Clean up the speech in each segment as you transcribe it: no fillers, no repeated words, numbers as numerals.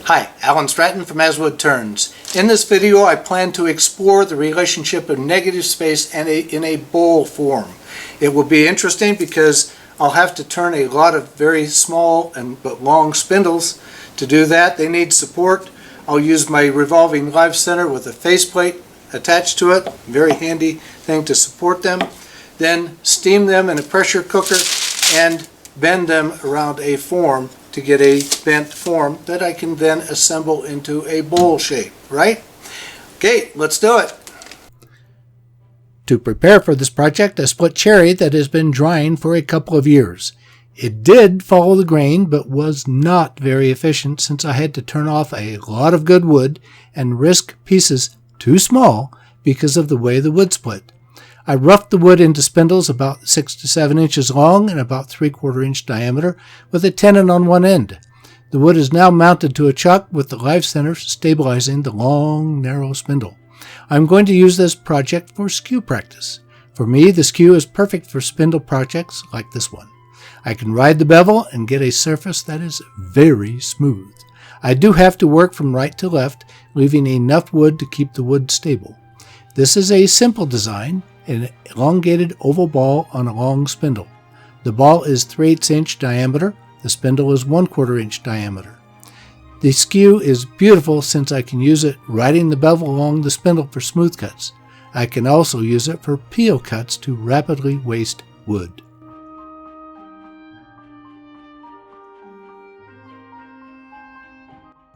Hi, Alan Stratton from Woodturning. In this video I plan to explore the relationship of negative space and in a bowl form. It will be interesting because I'll have to turn a lot of very small but long spindles. To do that they need support. I'll use my revolving live center with a faceplate attached to it, very handy thing to support them. Then steam them in a pressure cooker and bend them around a form to get a bent form that I can then assemble into a bowl shape, right? Okay, let's do it. To prepare for this project, I split cherry that has been drying for a couple of years. It did follow the grain, but was not very efficient since I had to turn off a lot of good wood and risk pieces too small because of the way the wood split. I roughed the wood into spindles about 6 to 7 inches long and about 3/4 inch diameter with a tenon on one end. The wood is now mounted to a chuck with the live center stabilizing the long, narrow spindle. I'm going to use this project for skew practice. For me, the skew is perfect for spindle projects like this one. I can ride the bevel and get a surface that is very smooth. I do have to work from right to left, leaving enough wood to keep the wood stable. This is a simple design, an elongated oval ball on a long spindle. The ball is 3/8 inch diameter, the spindle is 1/4 inch diameter. The skew is beautiful since I can use it riding the bevel along the spindle for smooth cuts. I can also use it for peel cuts to rapidly waste wood.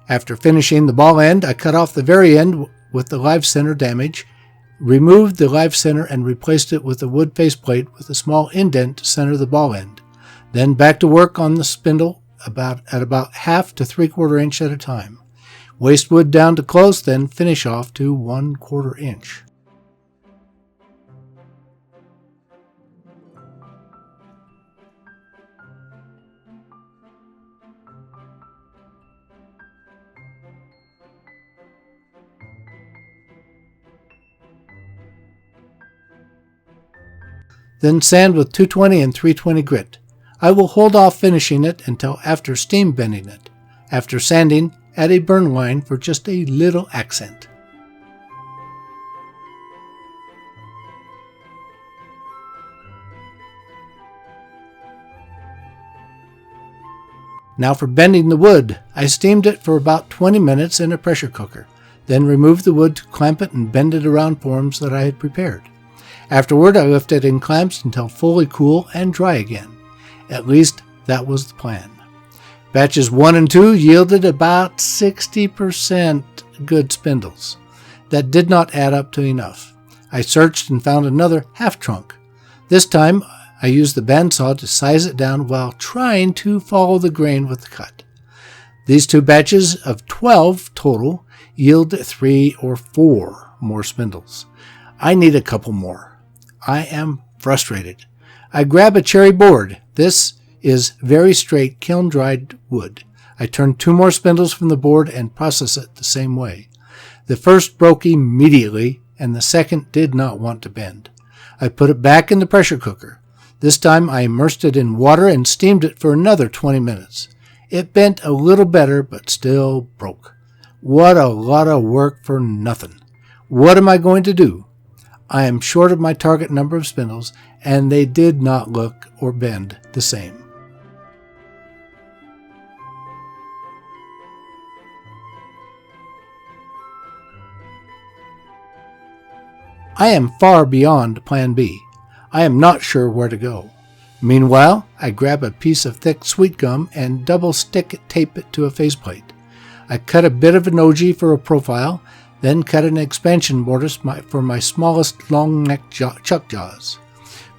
After finishing the ball end, I cut off the very end with the live center damage, removed the live center and replaced it with a wood faceplate with a small indent to center the ball end. Then back to work on the spindle at about 1/2 to 3/4 inch at a time. Waste wood down to close, then finish off to 1/4 inch. Then sand with 220 and 320 grit. I will hold off finishing it until after steam bending it. After sanding, add a burn line for just a little accent. Now for bending the wood. I steamed it for about 20 minutes in a pressure cooker, then removed the wood to clamp it and bend it around forms that I had prepared. Afterward, I left it in clamps until fully cool and dry again. At least that was the plan. Batches 1 and 2 yielded about 60% good spindles. That did not add up to enough. I searched and found another half trunk. This time, I used the bandsaw to size it down while trying to follow the grain with the cut. These 2 batches of 12 total yield 3 or 4 more spindles. I need a couple more. I am frustrated. I grab a cherry board. This is very straight kiln-dried wood. I turn 2 more spindles from the board and process it the same way. The first broke immediately, and the second did not want to bend. I put it back in the pressure cooker. This time I immersed it in water and steamed it for another 20 minutes. It bent a little better, but still broke. What a lot of work for nothing. What am I going to do? I am short of my target number of spindles, and they did not look or bend the same. I am far beyond Plan B. I am not sure where to go. Meanwhile, I grab a piece of thick sweet gum and double tape it to a faceplate. I cut a bit of an ogee for a profile, then cut an expansion mortise for my smallest long neck chuck jaws.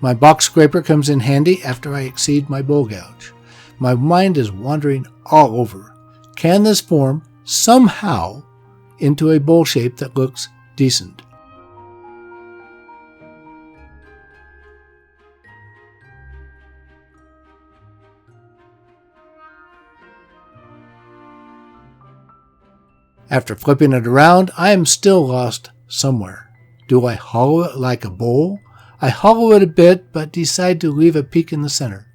My box scraper comes in handy after I exceed my bowl gouge. My mind is wandering all over. Can this form somehow into a bowl shape that looks decent? After flipping it around, I am still lost somewhere. Do I hollow it like a bowl? I hollow it a bit, but decide to leave a peak in the center.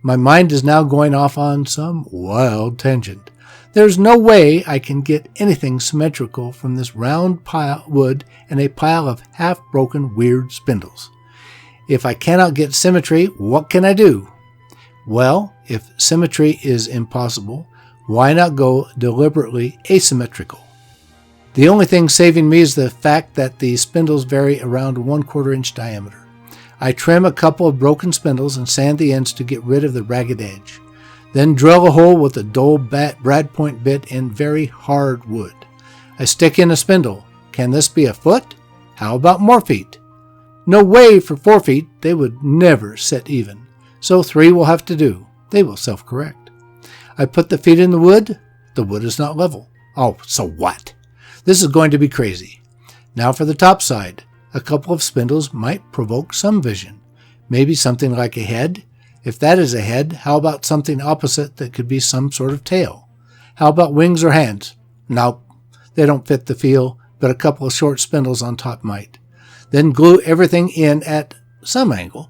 My mind is now going off on some wild tangent. There's no way I can get anything symmetrical from this round pile of wood and a pile of half-broken weird spindles. If I cannot get symmetry, what can I do? Well, if symmetry is impossible, why not go deliberately asymmetrical? The only thing saving me is the fact that the spindles vary around 1/4 inch diameter. I trim a couple of broken spindles and sand the ends to get rid of the ragged edge. Then drill a hole with a dull brad point bit in very hard wood. I stick in a spindle. Can this be a foot? How about more feet? No way for 4 feet, they would never set even. So 3 will have to do. They will self-correct. I put the feet in the wood is not level. Oh, so what? This is going to be crazy. Now for the top side. A couple of spindles might provoke some vision. Maybe something like a head. If that is a head, how about something opposite that could be some sort of tail? How about wings or hands? Nope, they don't fit the feel, but a couple of short spindles on top might. Then glue everything in at some angle.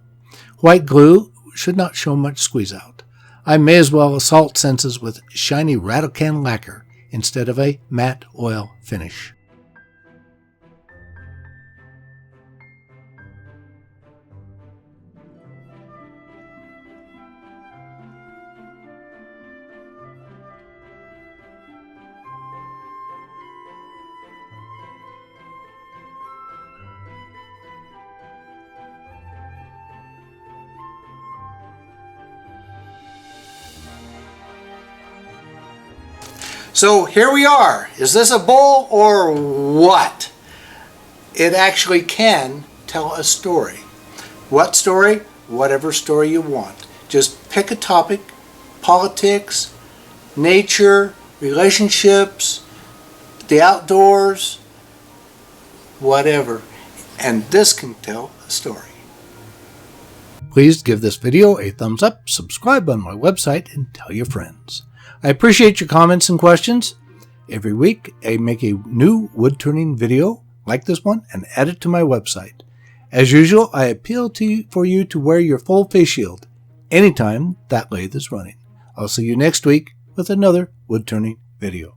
White glue should not show much squeeze out. I may as well assault senses with shiny rattle can lacquer instead of a matte oil finish. So here we are. Is this a bowl or what? It actually can tell a story. What story? Whatever story you want. Just pick a topic, politics, nature, relationships, the outdoors, whatever. And this can tell a story. Please give this video a thumbs up, subscribe on my website, and tell your friends. I appreciate your comments and questions. Every week, I make a new wood turning video like this one and add it to my website. As usual, I appeal for you to wear your full face shield anytime that lathe is running. I'll see you next week with another wood turning video.